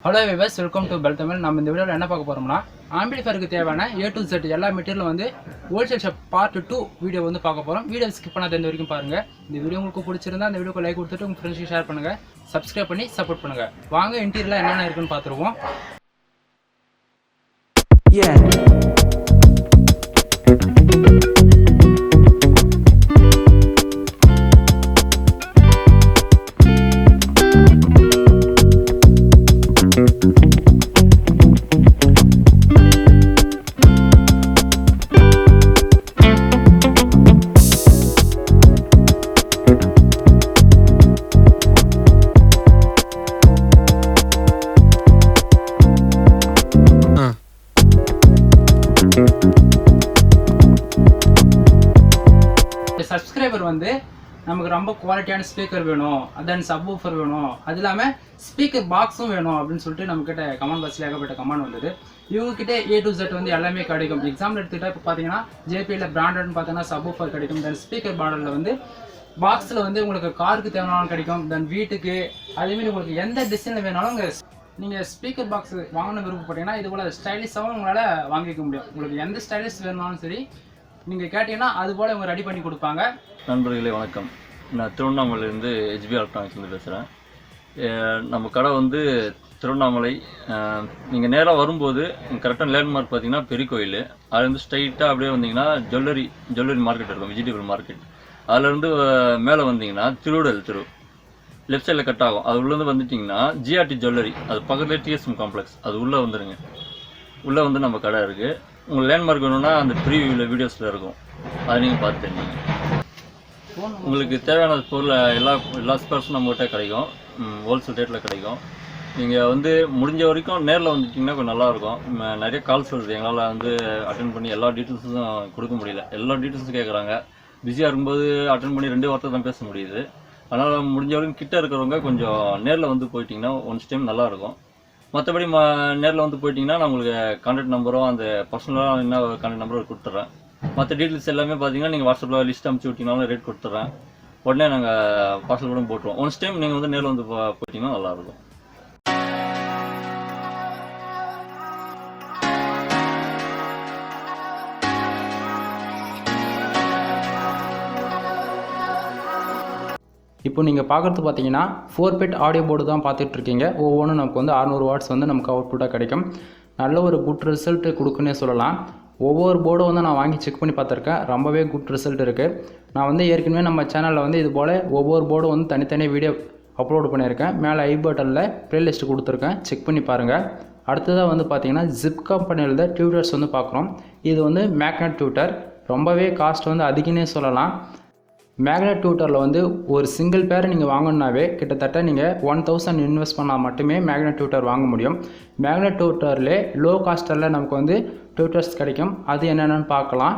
Hello viewers, welcome to Tamil. நம்ம இந்த வீடியோல என்ன பார்க்க போறோம்னா ஆம்பிளிஃபயருக்கு தேவையான A to Z எல்லா மெட்டீரியல் வந்து ஹோல்சேல் ஷாப் பார்ட் 2 வீடியோ வந்து பார்க்க போறோம். வீடியோ ஸ்கிப் பண்ணாத இந்த வரைக்கும் பாருங்க. இந்த வீடியோ உங்களுக்கு பிடிச்சிருந்தா இந்த வீடியோக்கு லைக் கொடுத்துட்டு உங்க ஃப்ரெண்ட்ஸ்க்கு ஷேர் பண்ணுங்க. Subscribe பண்ணி சப்போர்ட் பண்ணுங்க. வாங்க இன்டீரியர்ல என்னென்ன இருக்குன்னு பாத்துருவோம். சப்ஸ்கிரைபர் வந்து நமக்கு ரொம்ப குவாலிட்டியான ஸ்பீக்கர் வேணும், தென் சப்வூஃபர் வேணும், அது இல்லாமல் ஸ்பீக்கர் பாக்ஸும் வேணும் அப்படின்னு சொல்லிட்டு நம்மக்கிட்ட கமெண்ட் பாக்ஸில் ஏகப்பட்ட கமெண்ட் வந்தது. இவங்ககிட்ட A to Z வந்து எல்லாமே கிடைக்கும். எக்ஸாம்பிள் எடுத்துக்கிட்டால் இப்போ பார்த்தீங்கன்னா ஜேபியில் பிராண்டட்னு பார்த்தீங்கன்னா சப்வூஃபர் கிடைக்கும், தென் ஸ்பீக்கர் மாடலில் வந்து பாக்ஸில் வந்து உங்களுக்கு காருக்கு தேவைனாலும் கிடைக்கும், தென் வீட்டுக்கு அதேமாதிரி உங்களுக்கு எந்த டிசைனில் வேணாலும் நீங்கள் ஸ்பீக்கர் பாக்ஸ் வாங்கணும் விருப்பப்பட்டீங்கன்னா இது போல் ஸ்டைலிஷாகவும் உங்களால் வாங்கிக்க முடியும். உங்களுக்கு எந்த ஸ்டைலிஷ் வேணுனாலும் சரி நீங்கள் கேட்டீங்கன்னா அது போல் இவங்க ரெடி பண்ணி கொடுப்பாங்க. நண்பர்களே வணக்கம், நான் திருவண்ணாமலையிலேருந்து HB எலக்ட்ரானிக்ஸ்லேருந்து பேசுகிறேன். நம்ம கடை வந்து திருவண்ணாமலை. நீங்கள் நேராக வரும்போது கரெக்டாக லேண்ட்மார்க் பார்த்தீங்கன்னா பெரிய கோயில், அதுலேருந்து ஸ்ட்ரைட்டாக அப்படியே வந்தீங்கன்னா ஜுவல்லரி மார்க்கெட் இருக்கும், வெஜிடபிள் மார்க்கெட். அதுலேருந்து மேலே வந்தீங்கன்னா திருவிடல் தெரு லெஃப்ட் சைடில் கட் ஆகும். அது உள்ளேருந்து வந்துட்டிங்கன்னா GRT ஜுவல்லரி, அது பக்கத்துலேயே TSM காம்ப்ளெக்ஸ், அது உள்ளே வந்துடுங்க. உள்ளே வந்து நம்ம கடை இருக்குது. உங்களுக்கு லேண்ட்மார்க் வேணும்னா அந்த ப்ரீவியூவில் வீடியோஸில் இருக்கும், அதை நீங்கள் பார்த்து தெரிஞ்சுங்க. உங்களுக்கு தேவையான பொருள் எல்லா ஸ்பேர்ஸும் நம்மகிட்ட கிடைக்கும், ஹோல்சேல் ரேட்டில் கிடைக்கும். நீங்கள் வந்து முடிஞ்ச வரைக்கும் நேரில் வந்துட்டிங்கன்னா கொஞ்சம் நல்லாயிருக்கும். நிறைய கால்ஸ் வருது, எங்களால் வந்து அட்டென்ட் பண்ணி எல்லா டீட்டெயில்ஸும் கொடுக்க முடியல. எல்லா டீட்டெயில்ஸும் கேட்குறாங்க. பிஸியாக இருக்கும்போது அட்டென்ட் பண்ணி 2 வார்த்தை தான் பேச முடியுது. அதனால் முடிஞ்ச வரைக்கும் கிட்டே இருக்கிறவங்க கொஞ்சம் நேரில் வந்து போயிட்டிங்கன்னா ஒன்ஸ் டைம் நல்லாயிருக்கும். மற்றபடி நேரில் வந்து போயிட்டிங்கன்னா நான் உங்களுக்கு கான்டாக்ட் நம்பரும் அந்த பர்சனலாக என்ன கான்டாக்ட் நம்பரும் கொடுத்துட்றேன். மற்ற டீட்டெயில்ஸ் எல்லாமே பார்த்தீங்கன்னா நீங்கள் வாட்ஸ்அப்பில் லிஸ்ட் அனுப்பிச்சி விட்டிங்கனாலும் ரேட் கொடுத்துட்றேன். உடனே நாங்கள் பார்சல் கூட போட்டுருவோம். ஒன்ஸ் டைம் நீங்கள் வந்து நேரில் வந்து போயிட்டிங்கன்னா நல்லாயிருக்கும். இப்போ நீங்கள் பார்க்குறது பார்த்தீங்கன்னா 4-bit ஆடியோ போர்டு தான் பார்த்துட்ருக்கீங்க. ஒவ்வொன்றும் நமக்கு வந்து 600 வாட்ஸ் வந்து நமக்கு அவுட்புட்டாக கிடைக்கும். நல்ல ஒரு குட் ரிசல்ட்டு கொடுக்குன்னே சொல்லலாம். ஒவ்வொரு போர்டும் வந்து நான் வாங்கி செக் பண்ணி பார்த்துருக்கேன், ரொம்பவே குட் ரிசல்ட் இருக்குது. நான் வந்து ஏற்கனவே நம்ம சேனலில் வந்து இது போல் ஒவ்வொரு போர்டும் வந்து தனித்தனியாக வீடியோ அப்லோட் பண்ணியிருக்கேன். மேலே ஐ பட்டனில் ப்ளேலிஸ்ட் கொடுத்துருக்கேன், செக் பண்ணி பாருங்கள். அடுத்ததாக வந்து பார்த்தீங்கன்னா ஜிப் கம்பெனியில் டியூட்டர்ஸ் வந்து பார்க்குறோம். இது வந்து மேக்னெட் டியூட்டர், ரொம்பவே காஸ்ட் வந்து அதிகன்னே சொல்லலாம். மேக்னெட் டியூட்டரில் வந்து ஒரு சிங்கிள் பேர் நீங்கள் வாங்கணுன்னாவே கிட்டத்தட்ட நீங்கள் 1000 இன்வெஸ்ட் பண்ணால் மட்டுமே மேக்னெட் டியூட்டர் வாங்க முடியும். மேக்னெட் டியூட்டர்லே லோ காஸ்ட்டில் நமக்கு வந்து டியூட்டர்ஸ் கிடைக்கும். அது என்னென்னு பார்க்கலாம்.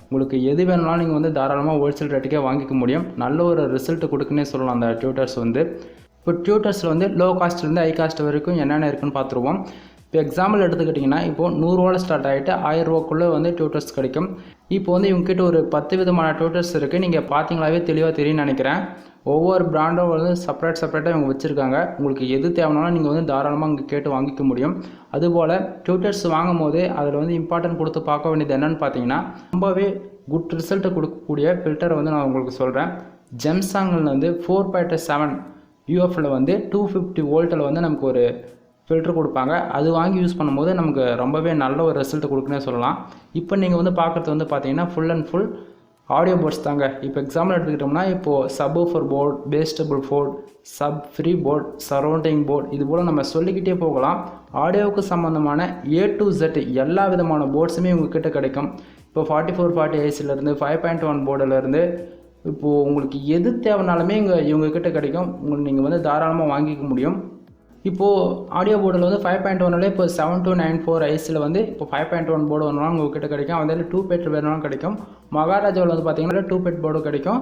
உங்களுக்கு எது வேணும்னாலும் நீங்கள் வந்து தாராளமாக ஹோல்சேல் ரேட்டுக்கே வாங்கிக்க முடியும். நல்ல ஒரு ரிசல்ட் கொடுக்குன்னே சொல்லலாம் அந்த டியூட்டர்ஸ் வந்து. இப்போ டியூட்டர்ஸில் வந்து லோ காஸ்ட்லேருந்து ஹை காஸ்ட் வரைக்கும் என்னென்ன இருக்குன்னு பார்த்துருவோம். இப்போ எக்ஸாம்பிள் எடுத்துக்கிட்டிங்கன்னா இப்போது 100 ரூபாவில் ஸ்டார்ட் ஆகிட்டு 1000 ரூபாக்குள்ளே வந்து டியூட்டர்ஸ் கிடைக்கும். இப்போ வந்து இவங்ககிட்ட ஒரு 10 விதமான டியூட்டர்ஸ் இருக்குது. நீங்கள் பார்த்தீங்களாவே தெளிவாக தெரியும்னு நினைக்கிறேன். ஒவ்வொரு பிராண்டும் வந்து செப்பரேட்டாக இவங்க வச்சுருக்காங்க. உங்களுக்கு எது தேவைனாலும் நீங்கள் வந்து தாராளமாக இங்கே கேட்டு வாங்கிக்க முடியும். அதுபோல் டியூட்டர்ஸ் வாங்கும் போது அதில் வந்து இம்பார்ட்டன்ட் கொடுத்து பார்க்க வேண்டியது என்னென்னு பார்த்தீங்கன்னா ரொம்பவே குட் ரிசல்ட்டை கொடுக்கக்கூடிய ஃபில்டரை வந்து நான் உங்களுக்கு சொல்கிறேன். ஜெம்சாங்கில் வந்து 4.7 UFL வந்து 250 வோல்ட்டில் வந்து நமக்கு ஒரு ஃபில்ட்ரு கொடுப்பாங்க. அது வாங்கி யூஸ் பண்ணும்போது நமக்கு ரொம்பவே நல்ல ஒரு ரிசல்ட் கொடுக்குன்னே சொல்லலாம். இப்போ நீங்கள் வந்து பார்க்குறது வந்து பார்த்தீங்கன்னா full and full audio boards தாங்க. இப்போ எக்ஸாம்பிள் எடுத்துக்கிட்டோம்னா இப்போது சப்வூஃபர் போர்டு, பேஸ்டபிள் board, free board, surrounding board, இது போல் நம்ம சொல்லிக்கிட்டே போகலாம். ஆடியோவுக்கு சம்மந்தமான A to Z எல்லா விதமான போர்ட்ஸுமே உங்ககிட்ட கிடைக்கும். இப்போ 4440 ஐசிலேருந்து 5.1 போர்டிலேருந்து இப்போது உங்களுக்கு எது தேவைனாலுமே இவங்ககிட்ட கிடைக்கும். நீங்கள் வந்து தாராளமாக வாங்கிக்க முடியும். இப்போது ஆடியோ போர்டில் வந்து 5.1 இப்போ 7294 ஐஸில் வந்து இப்போ 5.1 போர்டு வேணும்னா உங்கள்கிட்ட கிடைக்கும். அதில் 2-bit வேணும்னா கிடைக்கும். மகாராஜாவில் வந்து பார்த்தீங்கன்னா 2-bit போர்டு கிடைக்கும்.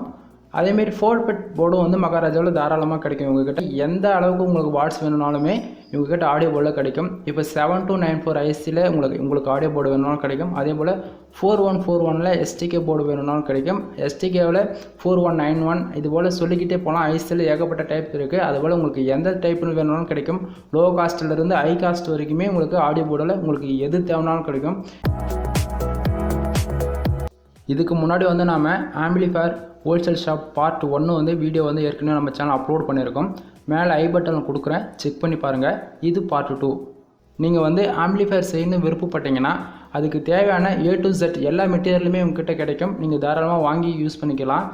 அதேமாரி 4-bit போர்டும் வந்து மகாராஜாவில் தாராளமாக கிடைக்கும். இவங்ககிட்ட எந்த அளவுக்கு உங்களுக்கு வாட்ஸ் வேணும்னாலுமே இவங்ககிட்ட ஆடியோ போர்டில் கிடைக்கும். இப்போ 7294 ஐசியில் உங்களுக்கு ஆடியோ போர்டு வேணும்னாலும் கிடைக்கும். அதே போல் 4141 எஸ்டிகே போர்டு வேணும்னாலும் கிடைக்கும். எஸ்டிகேவில் 4191 இது போல் சொல்லிக்கிட்டே போகலாம். ஐசியில் ஏகப்பட்ட டைப் இருக்குது. அதுபோல் உங்களுக்கு எந்த டைப்பில் வேணும்னாலும் கிடைக்கும். லோ காஸ்ட்டிலிருந்து ஹை காஸ்ட் வரைக்குமே உங்களுக்கு ஆடியோ போர்டில் உங்களுக்கு எது தேவைனாலும் கிடைக்கும். இதுக்கு முன்னாடி வந்து நாம் ஆம்பிளிஃபயர் ஹோல்சேல் ஷாப் பார்ட் 1 வந்து வீடியோ வந்து ஏற்கனவே நம்ம சேனல் அப்லோட் பண்ணியிருக்கோம். மேலே ஐ பட்டன் கொடுக்குறேன், செக் பண்ணி பாருங்கள். இது பார்ட் 2. நீங்கள் வந்து ஆம்பிளிஃபயர் செய்யணும்னு விருப்பப்பட்டீங்கன்னா அதுக்கு தேவையான A to Z எல்லா மெட்டீரியலுமே உங்ககிட்ட கிடைக்கும். நீங்கள் தாராளமாக வாங்கி யூஸ் பண்ணிக்கலாம்.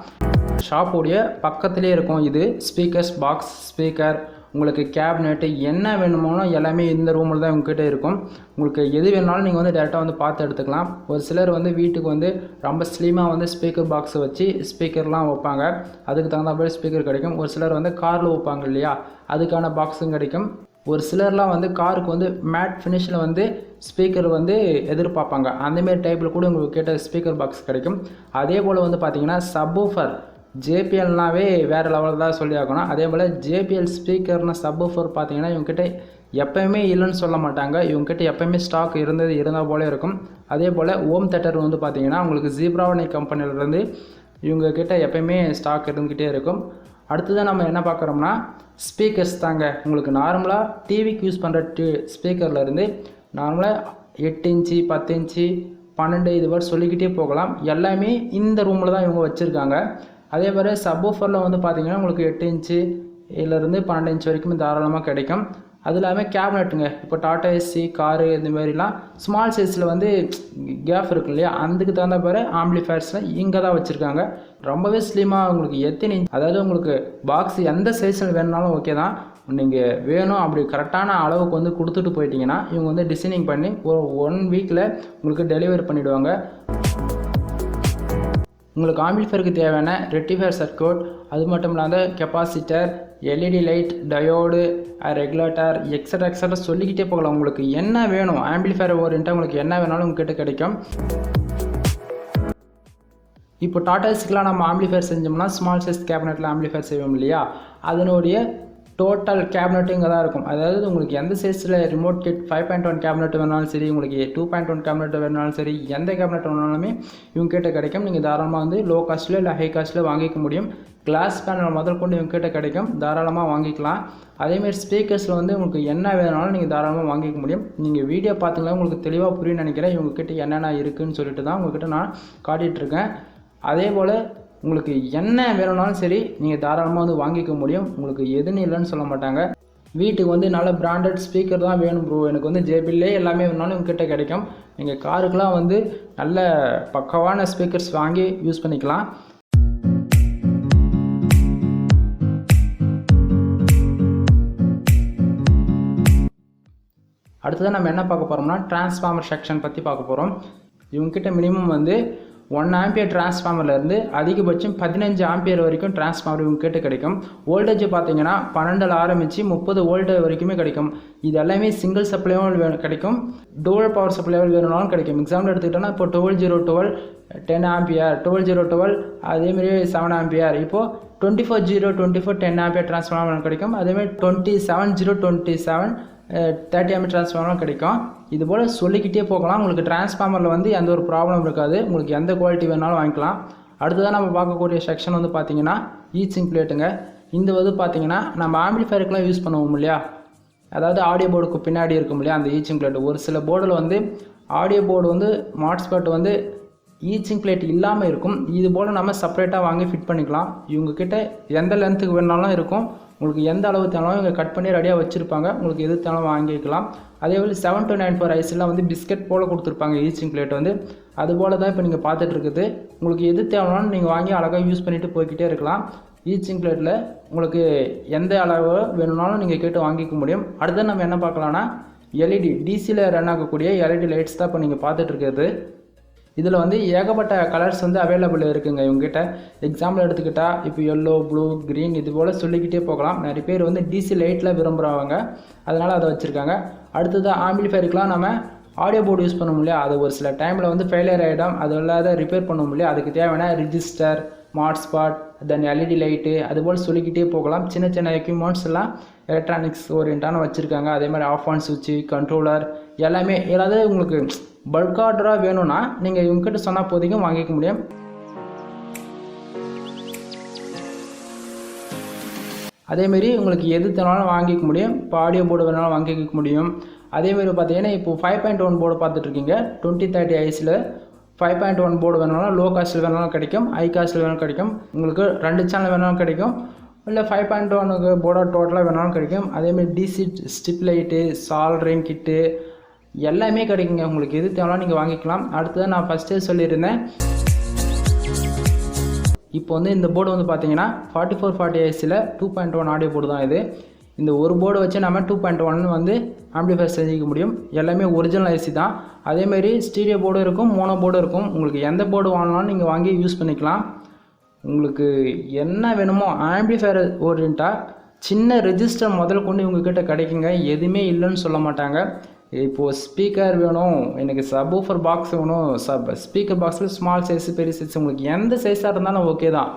ஷாப்போடைய பக்கத்துலேயே இருக்கும். இது ஸ்பீக்கர்ஸ் பாக்ஸ், ஸ்பீக்கர், உங்களுக்கு கேபினெட்டு என்ன வேணுமோ எல்லாமே இந்த ரூமில் தான் உங்ககிட்ட இருக்கும். உங்களுக்கு எது வேணாலும் நீங்கள் வந்து டேரெக்டாக வந்து பார்த்து எடுத்துக்கலாம். ஒரு சிலர் வந்து வீட்டுக்கு வந்து ரொம்ப ஸ்லீமாக வந்து ஸ்பீக்கர் பாக்ஸை வச்சு ஸ்பீக்கர்லாம் வைப்பாங்க. அதுக்கு தகுந்த மாதிரி ஸ்பீக்கர் கிடைக்கும். ஒரு சிலர் வந்து காரில் வைப்பாங்க இல்லையா, அதுக்கான பாக்ஸும் கிடைக்கும். ஒரு சிலர்லாம் வந்து காருக்கு வந்து மேட் ஃபினிஷில் வந்து ஸ்பீக்கர் வந்து எதிர்பார்ப்பாங்க. அந்தமாரி டைப்பில் கூட உங்களுக்கு கேட்ட ஸ்பீக்கர் பாக்ஸ் கிடைக்கும். அதே போல் வந்து பார்த்திங்கன்னா சப்வூஃபர் ஜேபிஎல்னாவே வேறு லெவலில் தான் சொல்லி ஆகணும். அதே போல் ஜேபிஎல் ஸ்பீக்கர்னு சப்வூஃபர் பார்த்தீங்கன்னா இவங்ககிட்ட எப்போயுமே இல்லைன்னு சொல்ல மாட்டாங்க. இவங்ககிட்ட எப்போயுமே ஸ்டாக் இருந்தால் போல இருக்கும். அதே போல் ஹோம் தேட்டர் வந்து பார்த்திங்கன்னா உங்களுக்கு ஜீப்ராவனி கம்பெனிலேருந்து இவங்கக்கிட்ட எப்போயுமே ஸ்டாக் இருந்துக்கிட்டே இருக்கும். அடுத்ததான் நம்ம என்ன பார்க்குறோம்னா ஸ்பீக்கர்ஸ் தாங்க. உங்களுக்கு நார்மலாக டிவிக்கு யூஸ் பண்ணுற ஸ்பீக்கர்லேருந்து நார்மலாக 8 இன்ச்சு 10 இன்ச்சு 12 இது மாதிரி சொல்லிக்கிட்டே போகலாம். எல்லாமே இந்த ரூமில் தான் இவங்க வச்சுருக்காங்க. அதே மாதிரி சப்வூஃபரில் வந்து பார்த்திங்கன்னா உங்களுக்கு 8 இன்ச்சு இருந்து 12 இன்ச் வரைக்கும் தாராளமாக கிடைக்கும். அது இல்லாமல் கேபினெட்டுங்க, இப்போ டாடா ஏசி காரு இந்த மாதிரிலாம் ஸ்மால் சைஸில் வந்து கேப் இருக்கு இல்லையா, அதுக்கு தகுந்த மாதிரி ஆம்பிளிஃபயர்ஸ்லாம் இங்கே தான் வச்சுருக்காங்க. ரொம்பவே ஸ்லிமாக உங்களுக்கு எத்தனை இன்ச், அதாவது உங்களுக்கு பாக்ஸ் எந்த சைஸில் வேணுனாலும் ஓகே தான். நீங்கள் வேணும் அப்படி கரெக்டான அளவுக்கு வந்து கொடுத்துட்டு போயிட்டீங்கன்னா இவங்க வந்து டிசைனிங் பண்ணி ஒரு 1 வீக்கில் உங்களுக்கு டெலிவரி பண்ணிவிடுவாங்க. உங்களுக்கு ஆம்பிளிஃபயருக்கு தேவையான ரெக்டிஃபயர் சர்க்யூட், அது மட்டும் இல்லாத capacitor, LED light, diode, regulator, extra சொல்லிக்கிட்டே போகலாம். உங்களுக்கு என்ன வேணும் ஆம்பிளிஃபயர் ஓரியன்ட்டாக உங்களுக்கு என்ன வேணாலும் உங்ககிட்ட கிடைக்கும். இப்போ டாடாஸ்க்குலாம் நம்ம ஆம்பிளிஃபயர் செஞ்சோம்னா ஸ்மால் சைஸ் கேபினெட்டில் ஆம்பிளிஃபயர் செய்வோம் இல்லையா, அதனுடைய டோட்டல் கேபினெட்டு இங்கே தான் இருக்கும். அதாவது உங்களுக்கு எந்த சைஸில் ரிமோட் கிட் 5.1 கேபினெட் வேணாலும் சரி, உங்களுக்கு 2.1 கேபினெட் வேணாலும் சரி, எந்த கேபினெட் வேணாலுமே இவங்க கிட்ட கிடைக்கும். நீங்கள் தாராளமாக வந்து லோ காஸ்ட்டில் இல்லை ஹை காஸ்ட்டில் வாங்கிக்க முடியும். கிளாஸ் பேனல் முதல் கொண்டு இவங்க கிட்ட கிடைக்கும், தாராளமாக வாங்கிக்கலாம். அதேமாரி ஸ்பீக்கர்ஸில் வந்து உங்களுக்கு என்ன வேணாலும் நீங்கள் தாராளமாக வாங்கிக்க முடியும். நீங்கள் வீடியோ பார்த்தீங்கன்னா உங்களுக்கு தெளிவாக புரியும் நினைக்கிறேன். இவங்ககிட்ட என்னென்ன இருக்குதுன்னு சொல்லிட்டு தான் உங்கள்கிட்ட நான் காட்டிகிட்ருக்கேன். அதே போல் உங்களுக்கு என்ன வேணும்னாலும் சரி நீங்கள் தாராளமாக வந்து வாங்கிக்க முடியும். உங்களுக்கு எதுன்னு இல்லைன்னு சொல்ல மாட்டாங்க. வீட்டுக்கு வந்து நல்ல பிராண்டட் ஸ்பீக்கர் தான் வேணும் ப்ரோ, எனக்கு வந்து ஜேபிஎல்லே எல்லாமே வேணுனாலும் உங்ககிட்ட கிடைக்கும். நீங்கள் காருக்கெலாம் வந்து நல்ல பக்கவான ஸ்பீக்கர்ஸ் வாங்கி யூஸ் பண்ணிக்கலாம். அடுத்ததான் நம்ம என்ன பார்க்க போகிறோம்னா டிரான்ஸ்ஃபார்மர் செக்ஷன் பற்றி பார்க்க போகிறோம். இவங்ககிட்ட மினிமம் வந்து 1 ஆம்பியர் டிரான்ஸ்ஃபார்மர்லேருந்து அதிகபட்சம் 15 ஆம்பியர் வரைக்கும் டிரான்ஸ்ஃபார்மர் இவங்க கேட்டு கிடைக்கும். வோல்டேஜ் பார்த்தீங்கன்னா 12 ஆரம்பித்து 30 வோல்ட் வரைக்குமே கிடைக்கும். இது எல்லாமே சிங்கிள் சப்ளைவும் கிடைக்கும், டூவல் பவர் சப்ளைவல் வேணும்னாலும் கிடைக்கும். எக்ஸாம்பிள் எடுத்துக்கிட்டோன்னா இப்போ 12012 10 ஆம்பியர், 12012 அதேமாரி 7 ஆம்பியர், இப்போது 24 10 ஆம்பியர் டிரான்ஸ்ஃபார்மர் கிடைக்கும். அதேமாதிரி 27 30 ஆம்பியர் டிரான்ஸ்ஃபார்மரும் கிடைக்கும். இது போல் சொல்லிக்கிட்டே போகலாம். உங்களுக்கு டிரான்ஸ்ஃபார்மரில் வந்து எந்த ஒரு ப்ராப்ளம் இருக்காது. உங்களுக்கு எந்த குவாலிட்டி வேணாலும் வாங்கிக்கலாம். அடுத்ததான் நம்ம பார்க்கக்கூடிய செக்ஷன் வந்து பார்த்திங்கன்னா ஈச்சிங் பிளேட்டுங்க. இந்த வந்து பார்த்திங்கன்னா நம்ம ஆம்பிளிஃபயருக்குலாம் யூஸ் பண்ணுவோம் இல்லையா, அதாவது ஆடியோ போர்டுக்கு பின்னாடி இருக்கும் இல்லையா அந்த ஈச்சிங் பிளேட்டு. ஒரு சில போர்டில் வந்து ஆடியோ போர்டு வந்து மாட்ஸ்பாட் வந்து ஈச்சிங் பிளேட் இல்லாமல் இருக்கும். இது போல் நம்ம செப்பரேட்டாக வாங்கி ஃபிட் பண்ணிக்கலாம். இவங்கக்கிட்ட எந்த லென்த்துக்கு வேணாலும் இருக்கும். உங்களுக்கு எந்த அளவு தேவைனாலும் இங்கே கட் பண்ணி ரெடியாக வச்சுருப்பாங்க. உங்களுக்கு எது தேவைனாலும் வாங்கிக்கலாம். அதே போல் 7294 ஐஸ்லாம் வந்து பிஸ்கட் போல் கொடுத்துருப்பாங்க ஈச்சிங் பிளேட் வந்து. அதுபோல் தான் இப்போ நீங்கள் பார்த்துட்டு இருக்குது. உங்களுக்கு எது தேவைனாலும் நீங்கள் வாங்கி அழகாக யூஸ் பண்ணிவிட்டு போய்கிட்டே இருக்கலாம். ஈச்சிங் பிளேட்டில் உங்களுக்கு எந்த அளவு வேணும்னாலும் நீங்கள் கேட்டு வாங்கிக்க முடியும். அடுத்து நம்ம என்ன பார்க்கலான்னா எல்இடி டிசியில் ரன் ஆகக்கூடிய எல்இடி லைட்ஸ் தான் இப்போ நீங்கள் பார்த்துட்டு இருக்கிறது. இதில் வந்து ஏகப்பட்ட கலர்ஸ் வந்து அவைலபிள் இருக்குங்க இவங்ககிட்ட. எக்ஸாம்பிள் எடுத்துக்கிட்டால் இப்போ எல்லோ, ப்ளூ, க்ரீன் இது போல் சொல்லிக்கிட்டே போகலாம். நிறைய பேர் வந்து டிசி லைட்டில் விரும்புகிறவங்க, அதனால் அதை வச்சுருக்காங்க. அடுத்தது ஆம்பிளிஃபயருக்குலாம் நம்ம ஆடியோ போர்டு யூஸ் பண்ண முடியல, அது ஒரு சில டைமில் வந்து ஃபெயிலியர் ஆகிடும், அது இல்லாத ரிப்பேர் பண்ண முடியல. அதுக்கு தேவையான ரிஜிஸ்டர், மாட்ஸ்பாட், தென் எல்இடி லைட்டு அதுபோல் சொல்லிக்கிட்டே போகலாம். சின்ன சின்ன எக்யூப்மெண்ட்ஸ் எல்லாம் எலக்ட்ரானிக்ஸ் ஓரியண்டான வச்சுருக்காங்க. அதே மாதிரி ஆஃப் ஆன் சுவிட்சு, கண்ட்ரோலர் எல்லாமே ஏதாவது உங்களுக்கு பல்க் ஆர்டராக வேணும்னா நீங்கள் இவங்ககிட்ட சொன்னால் போதைக்கும் வாங்கிக்க முடியும். அதேமாரி உங்களுக்கு எது தனாலும் வாங்கிக்க முடியும். இப்போ ஆடியோ போர்டு வேணாலும் வாங்கிக்க முடியும். அதேமாரி பார்த்தீங்கன்னா இப்போ 5.1 போர்டு பார்த்துட்ருக்கீங்க 2030 ஐஸில் 5.1 போர்டு வேணாலும் லோ காஸ்ட்டில் வேணாலும் கிடைக்கும், ஹை காஸ்ட்டில் வேணாலும் கிடைக்கும். உங்களுக்கு 2 சேனல் வேணாலும் கிடைக்கும், இல்லை 5.1 போர்டை டோட்டலாக வேணாலும் கிடைக்கும். அதேமாதிரி டிசி ஸ்டிப் லைட்டு, சால்ட்ரிங் கிட்டு எல்லாமே கிடைக்குங்க. உங்களுக்கு எது தேவைனாலும் நீங்கள் வாங்கிக்கலாம். அடுத்தது நான் ஃபஸ்ட்டே சொல்லியிருந்தேன், இப்போ வந்து இந்த போர்டு வந்து பார்த்தீங்கன்னா 4440 ஐஸில் 2.1 ஆடியோ போர்டு தான் இது. இந்த ஒரு போர்டு வச்சு நம்ம 2.1 வந்து ஆம்பிளிஃபையர் செஞ்சுக்க முடியும். எல்லாமே ஒரிஜினல் ஐசி தான். அதேமாரி ஸ்டீரியோ போர்டும் இருக்கும், மோனோ போர்டும் இருக்கும். உங்களுக்கு எந்த போர்டு வாங்கினாலும் நீங்கள் வாங்கி யூஸ் பண்ணிக்கலாம். உங்களுக்கு என்ன வேணுமோ ஆம்பிளிஃபையர் ஓரியண்டாக சின்ன ரெஜிஸ்டர் முதல் கொண்டு உங்ககிட்ட கிடைக்குங்க. எதுவுமே இல்லைன்னு சொல்ல மாட்டாங்க. இப்போது ஸ்பீக்கர் வேணும், எனக்கு சப்வூஃபர் பாக்ஸ் வேணும், ஸ்பீக்கர் பாக்ஸில் ஸ்மால் சைஸு பெரிய சைஸ் உங்களுக்கு எந்த சைஸாக இருந்தாலும் ஓகே தான்,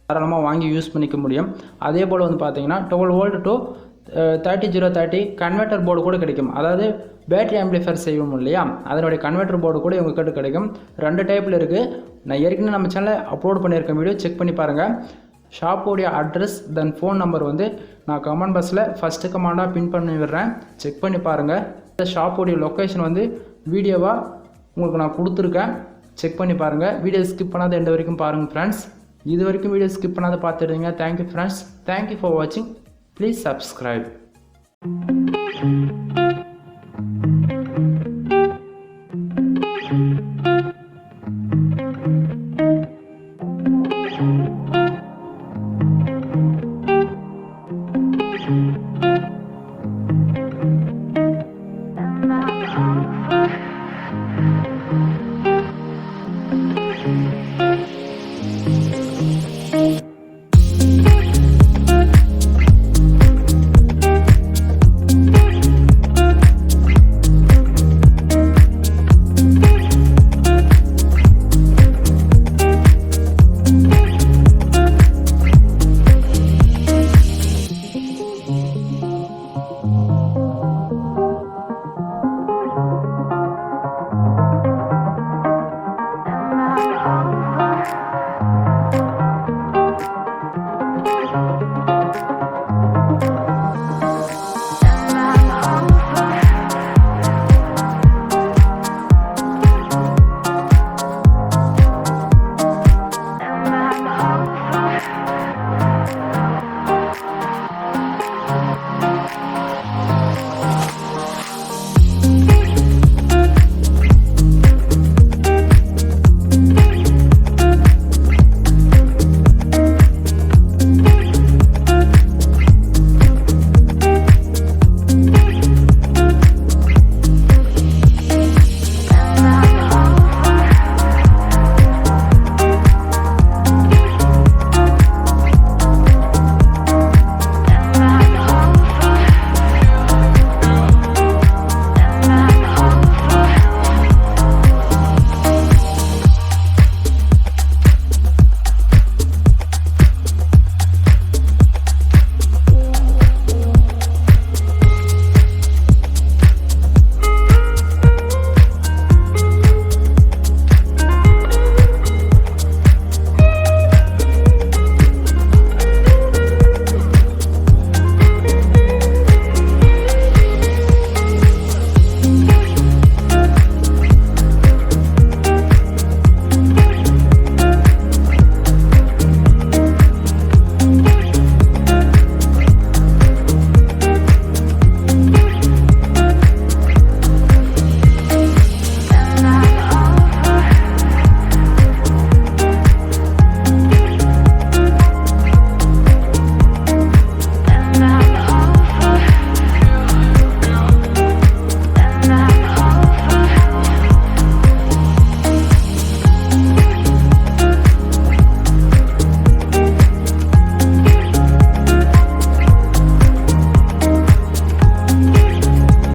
தாராளமாக வாங்கி யூஸ் பண்ணிக்க முடியும். அதே போல் வந்து பார்த்தீங்கன்னா 12 வோல்ட் டு 3030 கன்வெர்ட்டர் போர்டு கூட கிடைக்கும். அதாவது பேட்டரி ஆம்பிளிஃபையர் செய்வோம் இல்லையா, அதனுடைய கன்வெர்ட்டர் போர்டு கூட உங்ககிட்ட கிடைக்கும். 2 டைப்பில் இருக்குது. நான் ஏற்கனவே நம்ம சேனலில் அப்லோட் பண்ணியிருக்கேன், வீடியோ செக் பண்ணி பாருங்கள். ஷாப்போடைய அட்ரஸ் தென் ஃபோன் நம்பர் வந்து நான் கமெண்ட் பாக்ஸில் ஃபஸ்ட்டு கமெண்டாக பின் பண்ணி விடுறேன், செக் பண்ணி பாருங்கள். இந்த ஷாப்போடைய லொக்கேஷன் வந்து வீடியோவாக உங்களுக்கு நான் கொடுத்துருக்கேன், செக் பண்ணி பாருங்கள். வீடியோ ஸ்கிப் பண்ணாத எந்த வரைக்கும் பாருங்கள் ஃப்ரெண்ட்ஸ். இது வரைக்கும் வீடியோ ஸ்கிப் பண்ணாத பார்த்துடுங்க. தேங்க்யூ ஃப்ரெண்ட்ஸ், தேங்க்யூ ஃபார் வாட்சிங். Please subscribe.